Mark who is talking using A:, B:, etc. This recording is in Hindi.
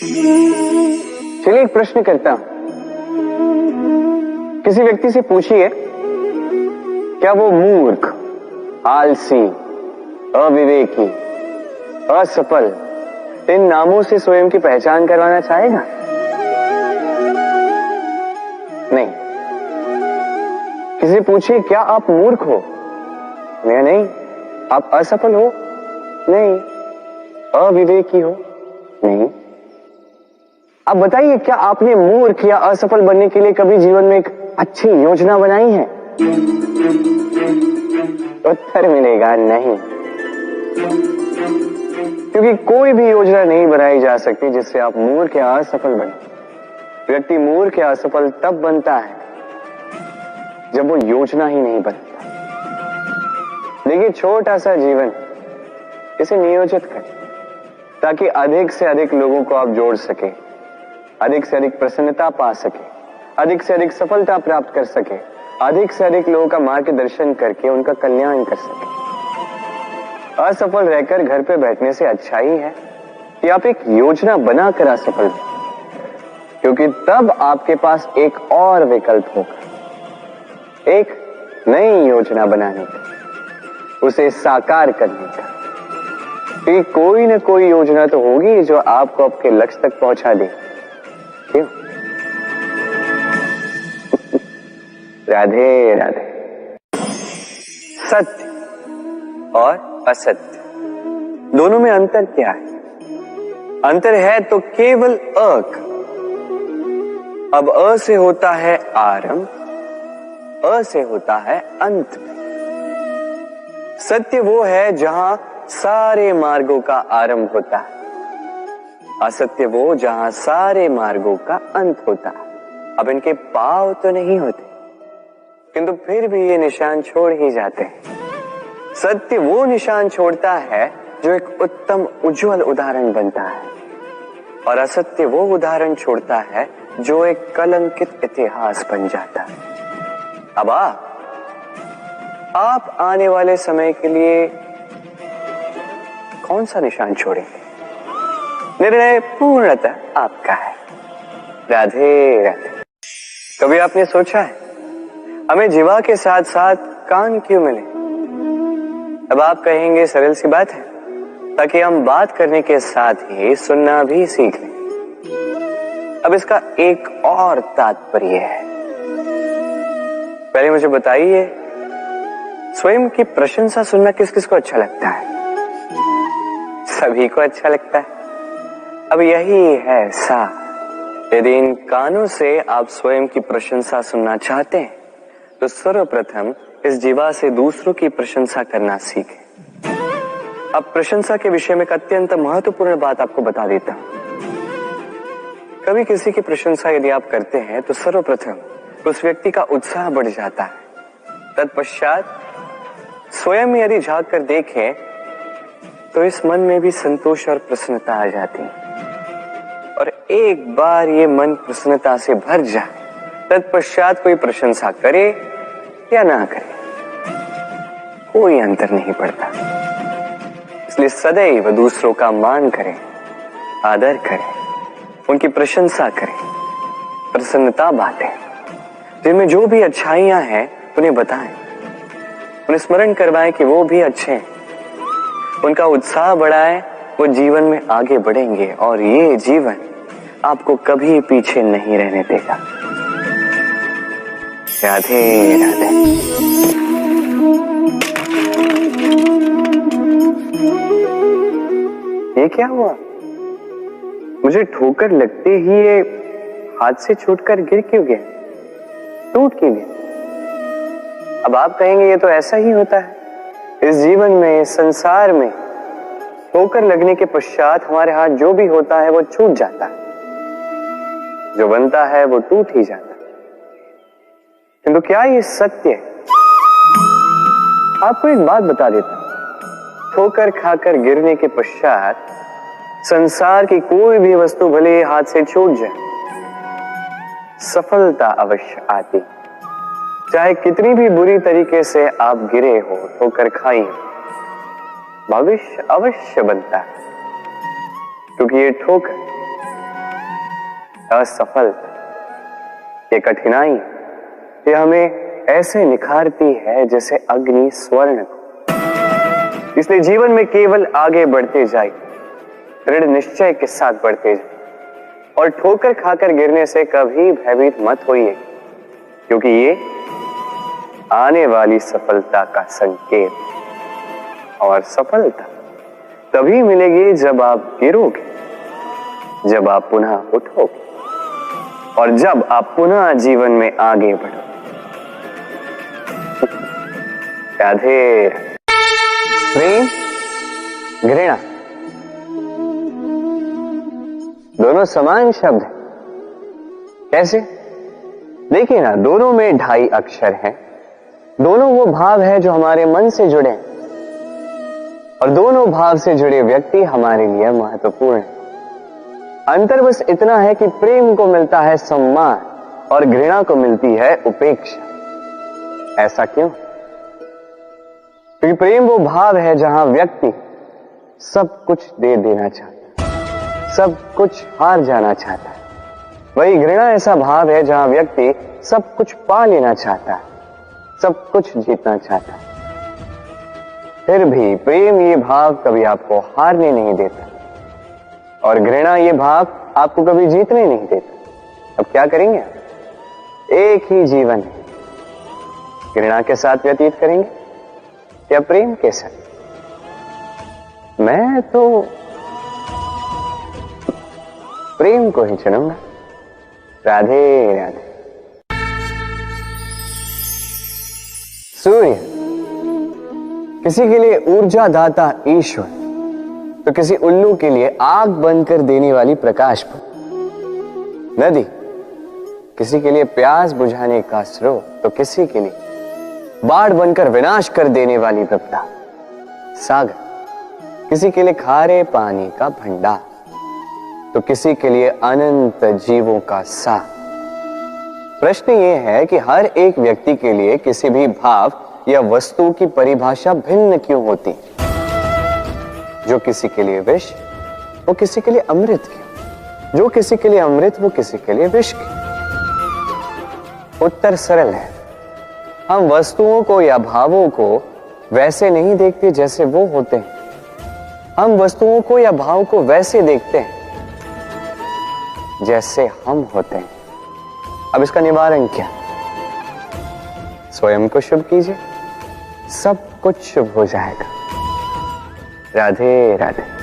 A: चलिए एक प्रश्न करता हूं, किसी व्यक्ति से पूछिए क्या वो मूर्ख, आलसी, अविवेकी, असफल इन नामों से स्वयं की पहचान करवाना चाहेगा? नहीं। किसी से पूछिए क्या आप मूर्ख हो? नहीं। आप असफल हो? नहीं। अविवेकी हो? नहीं। अब बताइए क्या आपने मूर्ख या असफल बनने के लिए कभी जीवन में एक अच्छी योजना बनाई है? उत्तर मिलेगा नहीं, क्योंकि कोई भी योजना नहीं बनाई जा सकती जिससे आप मूर्ख या असफल बने। व्यक्ति मूर्ख या असफल तब बनता है जब वो योजना ही नहीं बनाता। देखिए छोटा सा जीवन, इसे नियोजित करें ताकि अधिक से अधिक लोगों को आप जोड़ सके, अधिक से अधिक प्रसन्नता पा सके, अधिक से अधिक सफलता प्राप्त कर सके, अधिक से अधिक लोगों का मार्गदर्शन करके उनका कल्याण कर सके। असफल रहकर घर पे बैठने से अच्छा ही है कि आप एक योजना बनाकर असफल हो, क्योंकि तब आपके पास एक और विकल्प होगा, एक नई योजना बनाने का, उसे साकार करने का। कि कोई न कोई योजना तो होगी जो आपको आपके लक्ष्य तक पहुंचा दे। क्यों? राधे राधे। सत्य और असत्य दोनों में अंतर क्या है? अंतर है तो केवल अक। अब अ से होता है आरंभ, अ से होता है अंत। सत्य वो है जहां सारे मार्गों का आरंभ होता है, असत्य वो जहां सारे मार्गों का अंत होता है। अब इनके पांव तो नहीं होते, किंतु फिर भी ये निशान छोड़ ही जाते हैं। सत्य वो निशान छोड़ता है जो एक उत्तम उज्जवल उदाहरण बनता है, और असत्य वो उदाहरण छोड़ता है जो एक कलंकित इतिहास बन जाता है। अब आप आने वाले समय के लिए कौन सा निशान छोड़ेंगे? निर्णय पूर्णतः आपका है। राधे राधे। कभी आपने सोचा है हमें जीवा के साथ साथ कान क्यों मिले? अब आप कहेंगे सरल सी बात है, ताकि हम बात करने के साथ ही सुनना भी सीख लें। अब इसका एक और तात्पर्य है। पहले मुझे बताइए, स्वयं की प्रशंसा सुनना किस किस को अच्छा लगता है? सभी को अच्छा लगता है। अब यही है सा, यदि इन कानों से आप स्वयं की प्रशंसा सुनना चाहते हैं तो सर्वप्रथम इस जीवा से दूसरों की प्रशंसा करना सीखें। अब प्रशंसा के विषय में एक अत्यंत महत्वपूर्ण बात आपको बता देता हूं। कभी किसी की प्रशंसा यदि आप करते हैं तो सर्वप्रथम उस व्यक्ति का उत्साह बढ़ जाता है। तत्पश्चात स्वयं यदि झांक कर देखें तो इस मन में भी संतोष और प्रसन्नता आ जाती है, और एक बार ये मन प्रसन्नता से भर जाए, तत्पश्चात कोई प्रशंसा करे या ना करे कोई अंतर नहीं पड़ता। इसलिए सदैव दूसरों का मान करें, आदर करें, उनकी प्रशंसा करें, प्रसन्नता बांटें, जिनमें जो भी अच्छाइयां हैं उन्हें बताएं, उन्हें स्मरण करवाएं कि वो भी अच्छे हैं, उनका उत्साह बढ़ाएं, वो जीवन में आगे बढ़ेंगे और ये जीवन आपको कभी पीछे नहीं रहने देगा। राधे राधे। ये क्या हुआ? मुझे ठोकर लगते ही ये हाथ से छूटकर गिर क्यों गया, टूट क्यों गया? अब आप कहेंगे ये तो ऐसा ही होता है इस जीवन में, इस संसार में। ठोकर लगने के पश्चात हमारे हाथ जो भी होता है वो छूट जाता है, जो बनता है वो टूट ही जाता है। किंतु क्या ये सत्य है? आपको एक बात बता देता हूं, ठोकर खाकर गिरने के पश्चात संसार की कोई भी वस्तु भले हाथ से छूट जाए, सफलता अवश्य आती। चाहे कितनी भी बुरी तरीके से आप गिरे हो, ठोकर खाई हो, भविष्य अवश्य बनता है, क्योंकि ये ठोकर असफलता, ये कठिनाई, ये हमें ऐसे निखारती है जैसे अग्नि स्वर्ण को। इसलिए जीवन में केवल आगे बढ़ते जाइए, दृढ़ निश्चय के साथ बढ़ते जाइए और ठोकर खाकर गिरने से कभी भयभीत मत होइए, क्योंकि ये आने वाली सफलता का संकेत। और सफलता तभी मिलेगी जब आप गिरोगे, जब आप पुनः उठोगे और जब आप पुनः जीवन में आगे बढ़ोगे। राधे। प्रेम, घृणा दोनों समान शब्द हैं। कैसे? देखिए ना, दोनों में 2.5 अक्षर हैं। दोनों वो भाव है जो हमारे मन से जुड़े हैं और दोनों भाव से जुड़े व्यक्ति हमारे लिए महत्वपूर्ण है। अंतर बस इतना है कि प्रेम को मिलता है सम्मान और घृणा को मिलती है उपेक्षा। ऐसा क्यों? क्योंकि प्रेम वो भाव है जहां व्यक्ति सब कुछ दे देना चाहता है, सब कुछ हार जाना चाहता है। वही घृणा ऐसा भाव है जहां व्यक्ति सब कुछ पा लेना चाहता है, सब कुछ जीतना चाहता है। फिर भी प्रेम ये भाव कभी आपको हारने नहीं देता और घृणा ये भाव आपको कभी जीतने नहीं देता। अब क्या करेंगे? एक ही जीवन है, घृणा के साथ व्यतीत करेंगे या प्रेम के साथ? मैं तो प्रेम को ही चुनूंगा। राधे राधे। सूर्य किसी के लिए ऊर्जा दाता ईश्वर, तो किसी उल्लू के लिए आग बंद कर देने वाली प्रकाश पुंज। नदी किसी के लिए प्यास बुझाने का स्रोत, तो किसी के लिए बाढ़ बनकर विनाश कर देने वाली विपदा। सागर किसी के लिए खारे पानी का भंडार, तो किसी के लिए अनंत जीवों का सार। प्रश्न यह है कि हर एक व्यक्ति के लिए किसी भी भाव या वस्तु की परिभाषा भिन्न क्यों होती? जो किसी के लिए विष, वो किसी के लिए अमृत क्यों? जो किसी के लिए अमृत, वो किसी के लिए विष क्यों? उत्तर सरल है। हम वस्तुओं को या भावों को वैसे नहीं देखते जैसे वो होते हैं। हम वस्तुओं को या भाव को वैसे देखते हैं जैसे हम होते हैं। अब इसका निवारण क्या? स्वयं को शुभ कीजिए, सब कुछ शुभ हो जाएगा। राधे राधे।